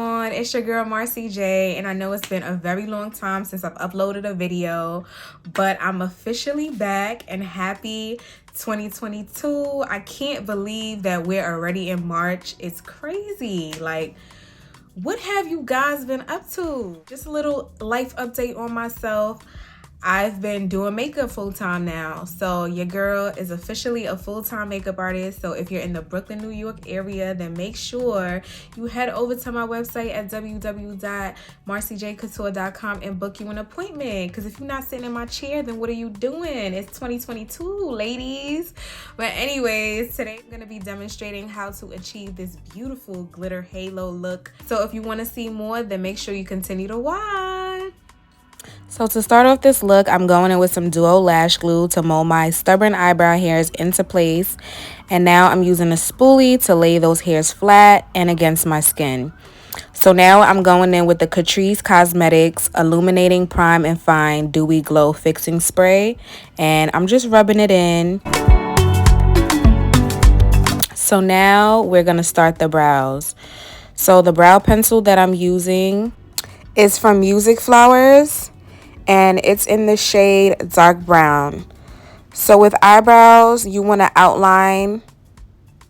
on? It's your girl Marcy J, and I know it's been a very long time since I've uploaded a video, but I'm officially back and happy 2022. I can't believe that we're already in March. It's crazy. Like, what have you guys been up to? Just a little life update on myself. I've been doing makeup full-time now. So your girl is officially a full-time makeup artist. So if you're in the Brooklyn, New York area, then make sure you head over to my website at www.MarcyJCouture.com and book you an appointment. Because if you're not sitting in my chair, then what are you doing? It's 2022, ladies. But anyways, today I'm going to be demonstrating how to achieve this beautiful glitter halo look. So if you want to see more, then make sure you continue to watch. So to start off this look, I'm going in with some Duo Lash Glue to mold my stubborn eyebrow hairs into place. And now I'm using a spoolie to lay those hairs flat and against my skin. So now I'm going in with the Tarte Cosmetics Illuminating Prime and Fine Dewy Glow Fixing Spray. And I'm just rubbing it in. So now we're going to start the brows. So the brow pencil that I'm using is from Music Flowers, and it's in the shade dark brown. So with eyebrows, you want to outline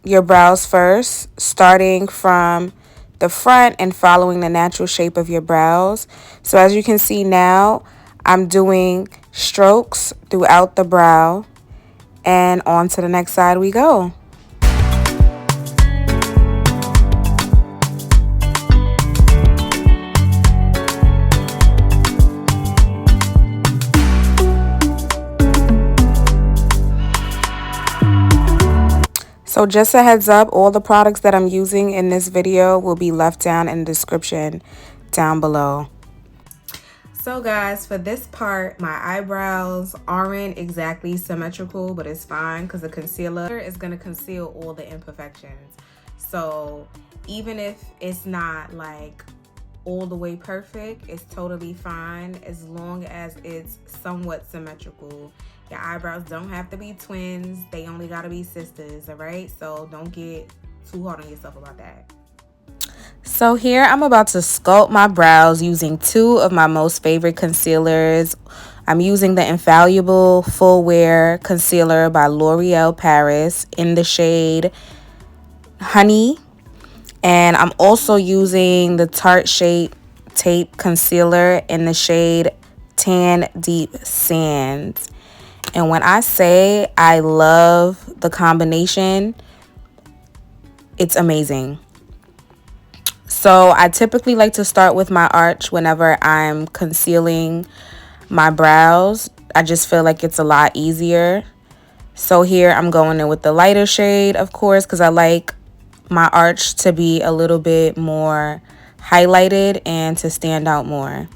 your brows first, starting from the front and following the natural shape of your brows. So as you can see now, I'm doing strokes throughout the brow, and on to the next side we go. So just a heads up, all the products that I'm using in this video will be left down in the description down below. So guys, for this part, my eyebrows aren't exactly symmetrical, but it's fine because the concealer is going to conceal all the imperfections. So even if it's not like all the way perfect, it's totally fine as long as it's somewhat symmetrical. Your eyebrows don't have to be twins. They only gotta be sisters, all right? So don't get too hard on yourself about that. So here I'm about to sculpt my brows using two of my most favorite concealers. I'm using the Infallible Full Wear Concealer by L'Oreal Paris in the shade Honey. And I'm also using the Tarte Shape Tape Concealer in the shade Tan Deep Sands. And when I say I love the combination, it's amazing. So I typically like to start with my arch whenever I'm concealing my brows. I just feel like it's a lot easier. So here I'm going in with the lighter shade, of course, because I like my arch to be a little bit more highlighted and to stand out more.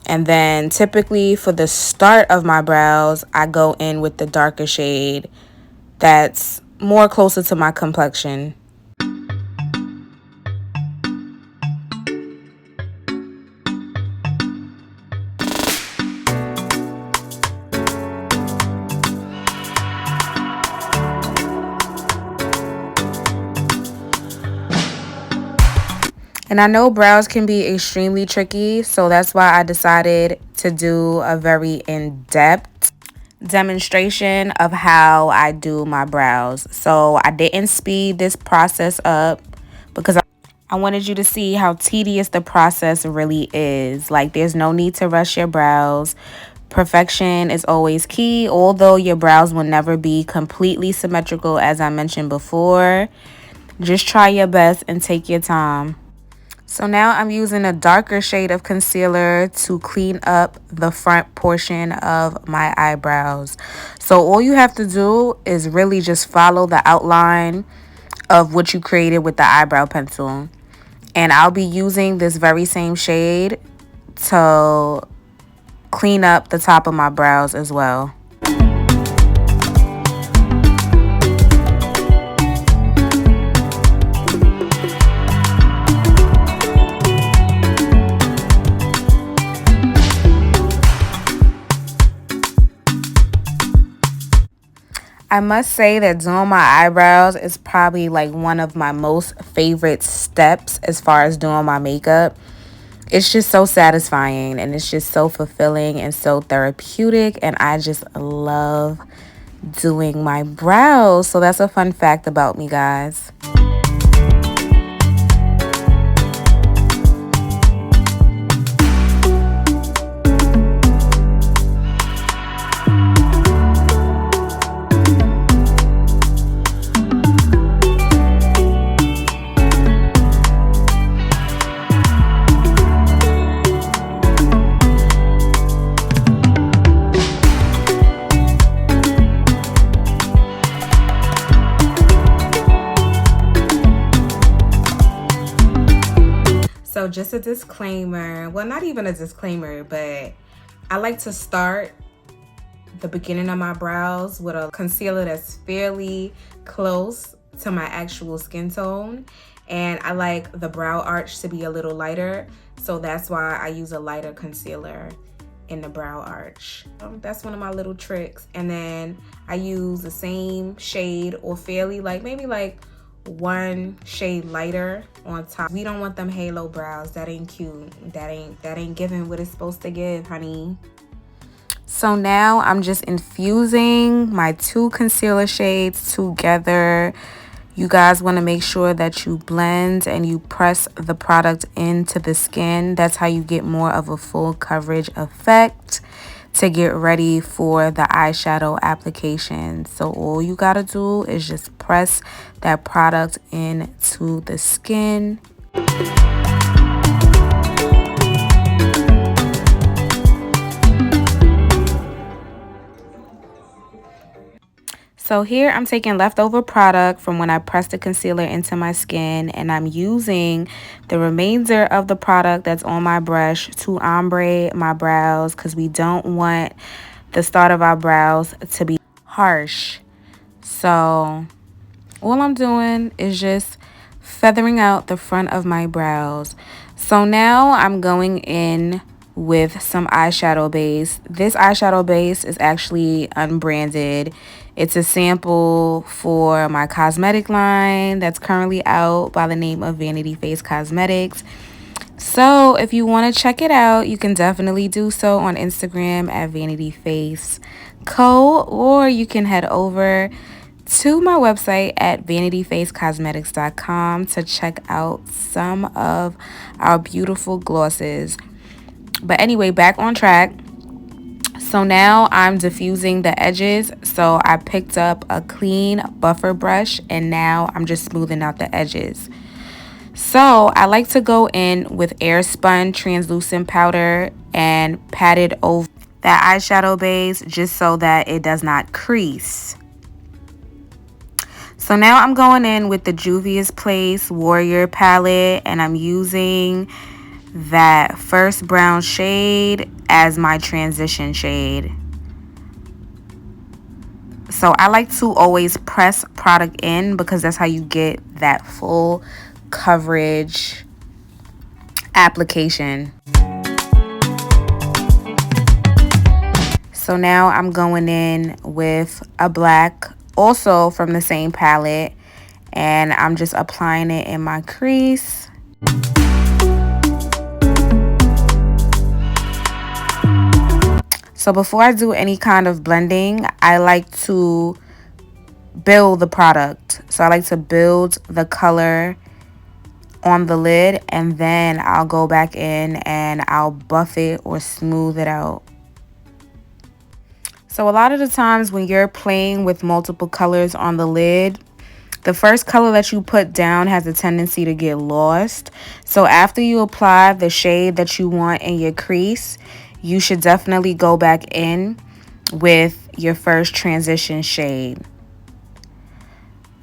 And then typically for the start of my brows, I go in with the darker shade that's more closer to my complexion. And I know brows can be extremely tricky, so that's why I decided to do a very in-depth demonstration of how I do my brows. So I didn't speed this process up because I wanted you to see how tedious the process really is. Like, there's no need to rush your brows. Perfection is always key, although your brows will never be completely symmetrical, as I mentioned before. Just try your best and take your time. So now I'm using a darker shade of concealer to clean up the front portion of my eyebrows. So all you have to do is really just follow the outline of what you created with the eyebrow pencil. And I'll be using this very same shade to clean up the top of my brows as well. I must say that doing my eyebrows is probably like one of my most favorite steps as far as doing my makeup. It's just so satisfying and it's just so fulfilling and so therapeutic, and I just love doing my brows. So that's a fun fact about me, guys. So just a disclaimer, well, not even a disclaimer, but I like to start the beginning of my brows with a concealer that's fairly close to my actual skin tone. And I like the brow arch to be a little lighter, so that's why I use a lighter concealer in the brow arch. That's one of my little tricks. And then I use the same shade or fairly maybe one shade lighter on top. We don't want them halo brows. That ain't cute. That ain't giving what it's supposed to give, honey. So now I'm just infusing my two concealer shades together. You guys want to make sure that you blend and you press the product into the skin. That's how you get more of a full coverage effect to get ready for the eyeshadow application. So all you gotta do is just press that product into the skin. So here I'm taking leftover product from when I pressed the concealer into my skin, and I'm using the remainder of the product that's on my brush to ombre my brows, because we don't want the start of our brows to be harsh. So all I'm doing is just feathering out the front of my brows. So now I'm going in with some eyeshadow base. This eyeshadow base is actually unbranded. It's a sample for my cosmetic line that's currently out by the name of VanityFace Cosmetics. So if you want to check it out, you can definitely do so on Instagram at VanityFace Co, or you can head over to my website at vanityfacecosmetics.com to check out some of our beautiful glosses. But anyway, back on track. So now I'm diffusing the edges. So I picked up a clean buffer brush and now I'm just smoothing out the edges. So I like to go in with Airspun translucent powder and pat it over that eyeshadow base just so that it does not crease. So now I'm going in with the Juvia's Place Warrior palette, and I'm using that first brown shade as my transition shade. So I like to always press product in because that's how you get that full coverage application. So now I'm going in with a black, also from the same palette, and I'm just applying it in my crease. So before I do any kind of blending, I like to build the product. So I like to build the color on the lid, and then I'll go back in and I'll buff it or smooth it out. So a lot of the times when you're playing with multiple colors on the lid, the first color that you put down has a tendency to get lost. So after you apply the shade that you want in your crease, you should definitely go back in with your first transition shade.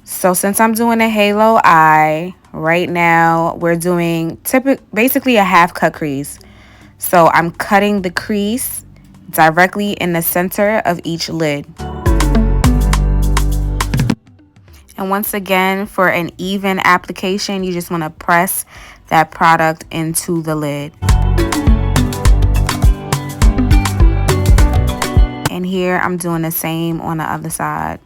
So since I'm doing a halo eye, right now we're doing basically a half cut crease. So I'm cutting the crease directly in the center of each lid. And once again, for an even application, you just want to press that product into the lid. And here I'm doing the same on the other side.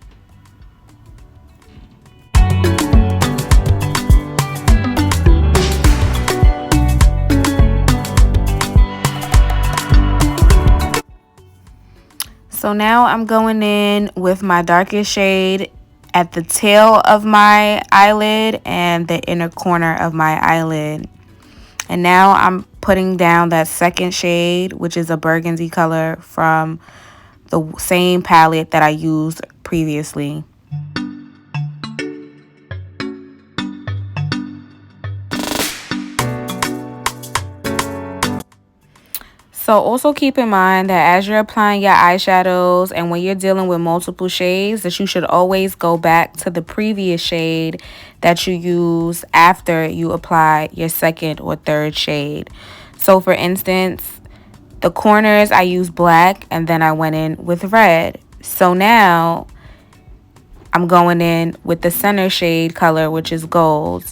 So now I'm going in with my darkest shade at the tail of my eyelid and the inner corner of my eyelid. And now I'm putting down that second shade, which is a burgundy color from the same palette that I used previously. So also keep in mind that as you're applying your eyeshadows and when you're dealing with multiple shades, that you should always go back to the previous shade that you used after you apply your second or third shade. So for instance, the corners I used black and then I went in with red. So now I'm going in with the center shade color, which is gold.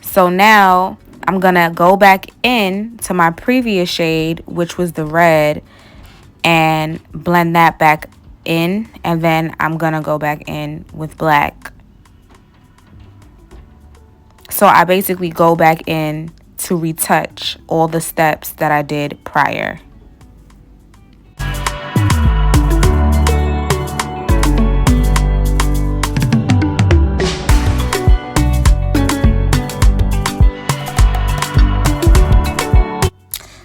So now I'm gonna go back in to my previous shade, which was the red, and blend that back in, and then I'm gonna go back in with black. So I basically go back in to retouch all the steps that I did prior.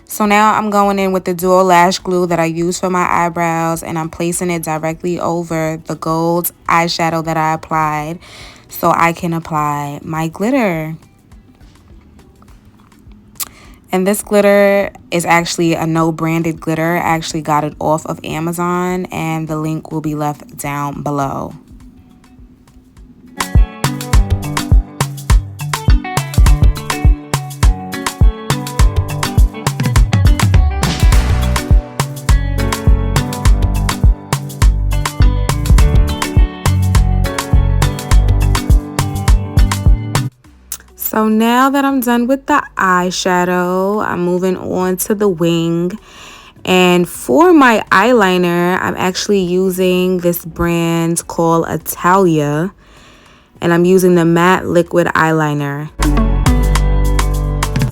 So now I'm going in with the dual lash glue that I use for my eyebrows, and I'm placing it directly over the gold eyeshadow that I applied so I can apply my glitter. And this glitter is actually a no branded glitter. I actually got it off of Amazon, and the link will be left down below. So now that I'm done with the eyeshadow, I'm moving on to the wing. And for my eyeliner, I'm actually using this brand called Italia. And I'm using the matte liquid eyeliner.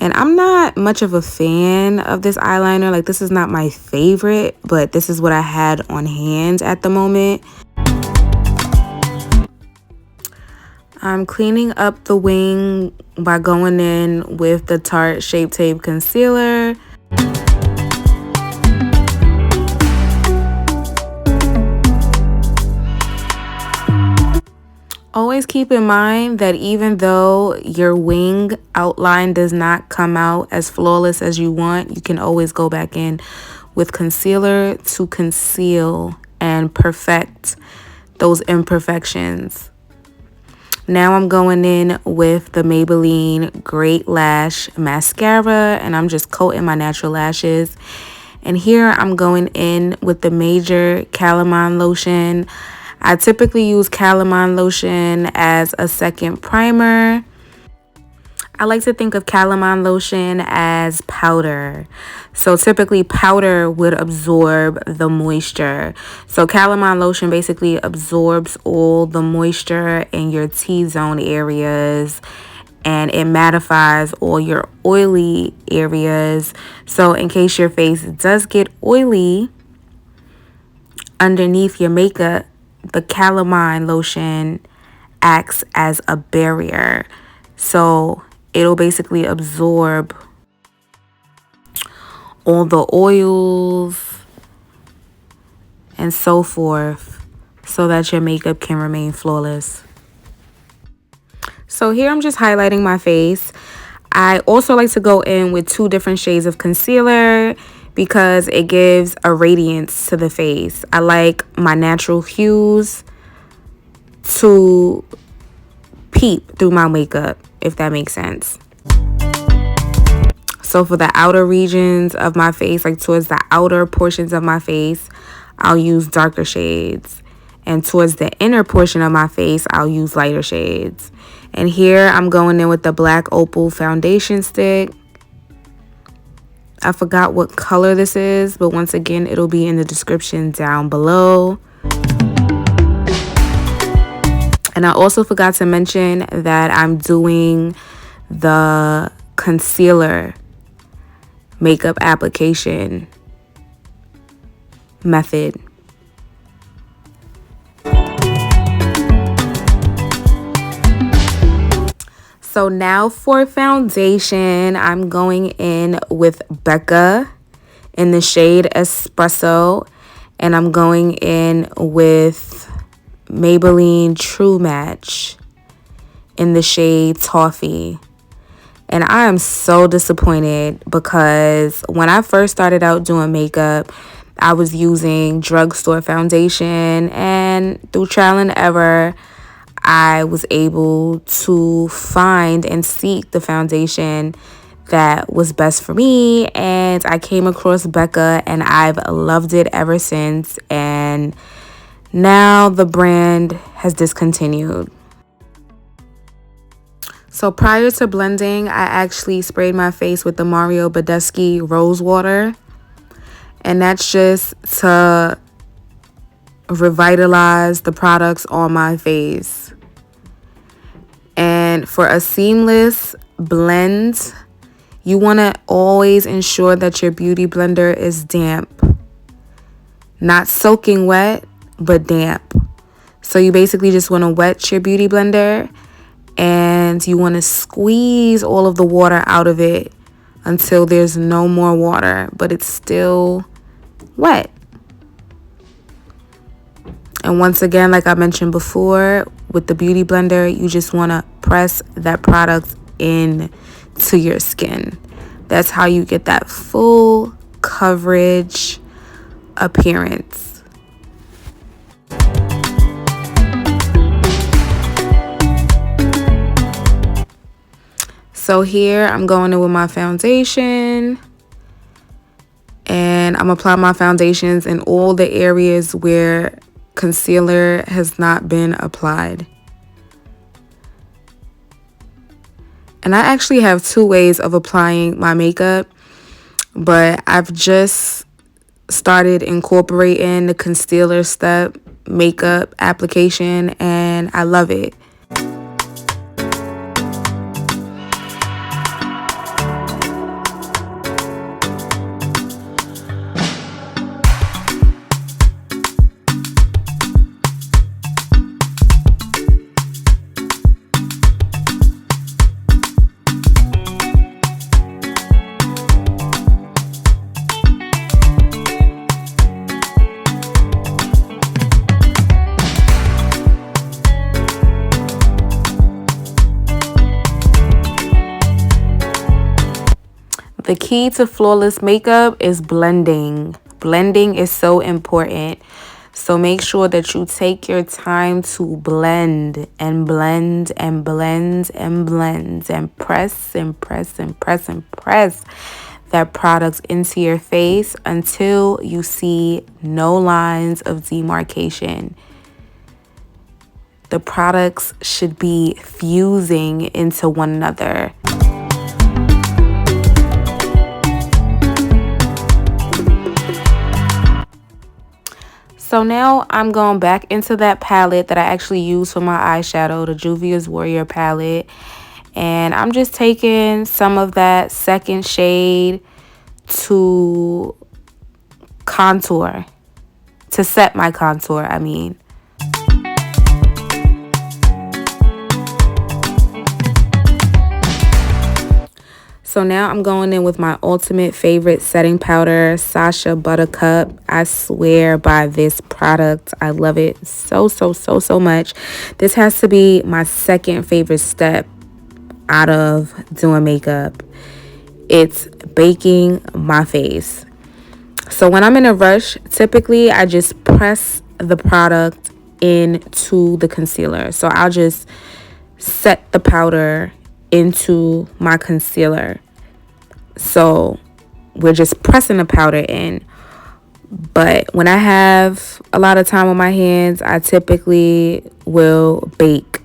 And I'm not much of a fan of this eyeliner. Like, this is not my favorite, but this is what I had on hand at the moment. I'm cleaning up the wing by going in with the Tarte Shape Tape Concealer. Always keep in mind that even though your wing outline does not come out as flawless as you want, you can always go back in with concealer to conceal and perfect those imperfections. Now I'm going in with the Maybelline Great Lash Mascara, and I'm just coating my natural lashes. And here I'm going in with the Major Calomine Lotion. I typically use Calomine Lotion as a second primer. I like to think of Calomine Lotion as powder. So typically powder would absorb the moisture. So Calomine Lotion basically absorbs all the moisture in your T-zone areas, and it mattifies all your oily areas. So in case your face does get oily underneath your makeup, the Calomine Lotion acts as a barrier. So it'll basically absorb all the oils and so forth so that your makeup can remain flawless. So here I'm just highlighting my face. I also like to go in with 2 different shades of concealer because it gives a radiance to the face. I like my natural hues to peep through my makeup, if that makes sense. So for the outer regions of my face, like towards the outer portions of my face, I'll use darker shades. And towards the inner portion of my face, I'll use lighter shades. And here I'm going in with the black Opal foundation stick. I forgot what color this is, but once again, it'll be in the description down below. And I also forgot to mention that I'm doing the concealer makeup application method So now for foundation, I'm going in with Becca in the shade Espresso, and I'm going in with Maybelline True Match in the shade Toffee. And I am so disappointed because when I first started out doing makeup, I was using drugstore foundation, and through trial and error, I was able to find and seek the foundation that was best for me, and I came across Becca, and I've loved it ever since. And now the brand has discontinued. So prior to blending, I actually sprayed my face with the Mario Badescu Rose Water, and that's just to revitalize the products on my face. And for a seamless blend, you want to always ensure that your beauty blender is damp. Not soaking wet, but damp. So you basically just want to wet your beauty blender, and you want to squeeze all of the water out of it until there's no more water, but it's still wet. And once again, like I mentioned before, with the beauty blender, you just want to press that product in to your skin. That's how you get that full coverage appearance. So here I'm going in with my foundation, and I'm applying my foundations in all the areas where concealer has not been applied. And I actually have two ways of applying my makeup, but I've just started incorporating the concealer step makeup application, and I love it. The key to flawless makeup is blending. Blending is so important. So make sure that you take your time to blend and blend and blend and blend and press and press and press and press that product into your face until you see no lines of demarcation. The products should be fusing into one another. So now I'm going back into that palette that I actually used for my eyeshadow, the Juvia's Warrior palette. And I'm just taking some of that second shade to contour, to set my contour, I mean. So now I'm going in with my ultimate favorite setting powder, Sacha Buttercup. I swear by this product. I love it so much. This has to be my second favorite step out of doing makeup. It's baking my face. So when I'm in a rush, typically I just press the product into the concealer. So I'll just set the powder into my concealer. So we're just pressing the powder in. But when I have a lot of time on my hands, I typically will bake.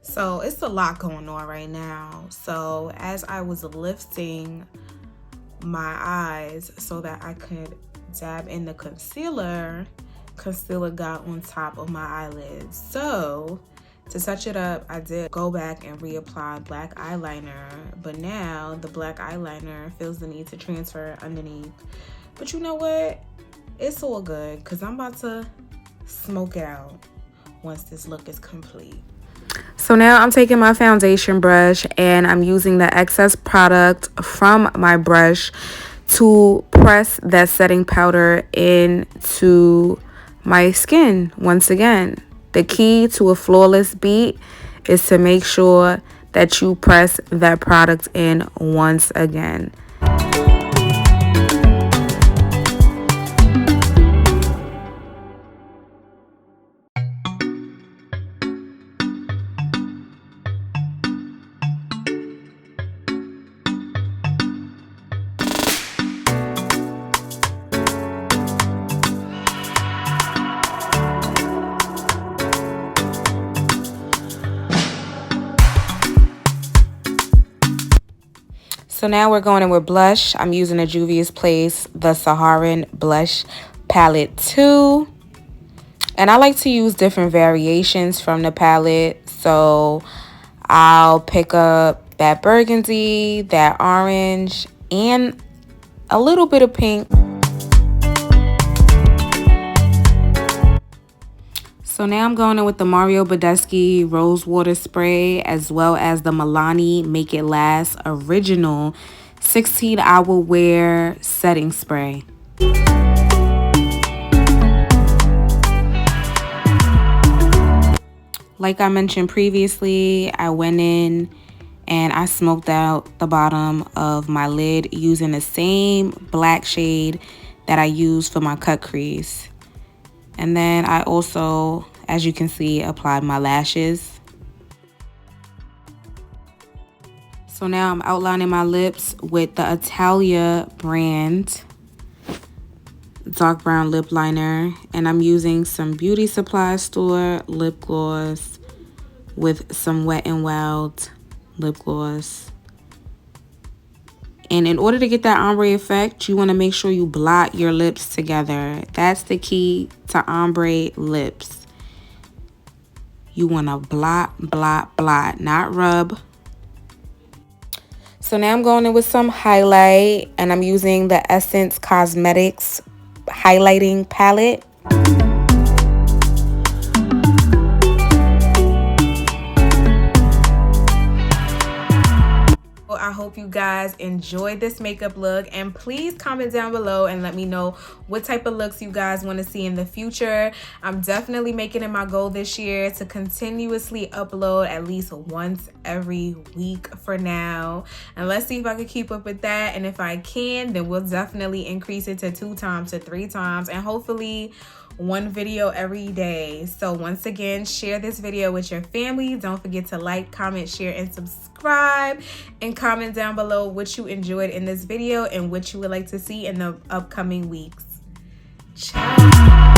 So it's a lot going on right now. So as I was lifting my eyes so that I could dab in the concealer got on top of my eyelids. So to touch it up, I did go back and reapply black eyeliner, but now the black eyeliner feels the need to transfer underneath. But you know what? It's all good because I'm about to smoke it out once this look is complete. So now I'm taking my foundation brush and I'm using the excess product from my brush to press that setting powder into my skin. Once again, the key to a flawless beat is to make sure that you press that product in once again. So now we're going in with blush. I'm using a Juvia's Place, the Saharan Blush Palette 2. And I like to use different variations from the palette. So I'll pick up that burgundy, that orange, and a little bit of pink. So now I'm going in with the Mario Badescu Rose Water Spray, as well as the Milani Make It Last Original 16-Hour Wear Setting Spray. Like I mentioned previously, I went in and I smoked out the bottom of my lid using the same black shade that I used for my cut crease. And then I also, as you can see, applied my lashes. So now I'm outlining my lips with the Italia brand dark brown lip liner. And I'm using some beauty supply store lip gloss with some Wet n Wild lip gloss. And in order to get that ombre effect, you want to make sure you blot your lips together. That's the key to ombre lips. You want to blot, blot, blot, not rub. So now I'm going in with some highlight, and I'm using the Essence Cosmetics highlighting palette. I hope you guys enjoyed this makeup look, and please comment down below and let me know what type of looks you guys want to see in the future. I'm definitely making it my goal this year to continuously upload at least once every week for now, and let's see if I can keep up with that. And if I can, then we'll definitely increase it to 2 times to 3 times, and hopefully 1 video every day. So once again, share this video with your family. Don't forget to like, comment, share, and subscribe, and comment down below what you enjoyed in this video and what you would like to see in the upcoming weeks. Ciao.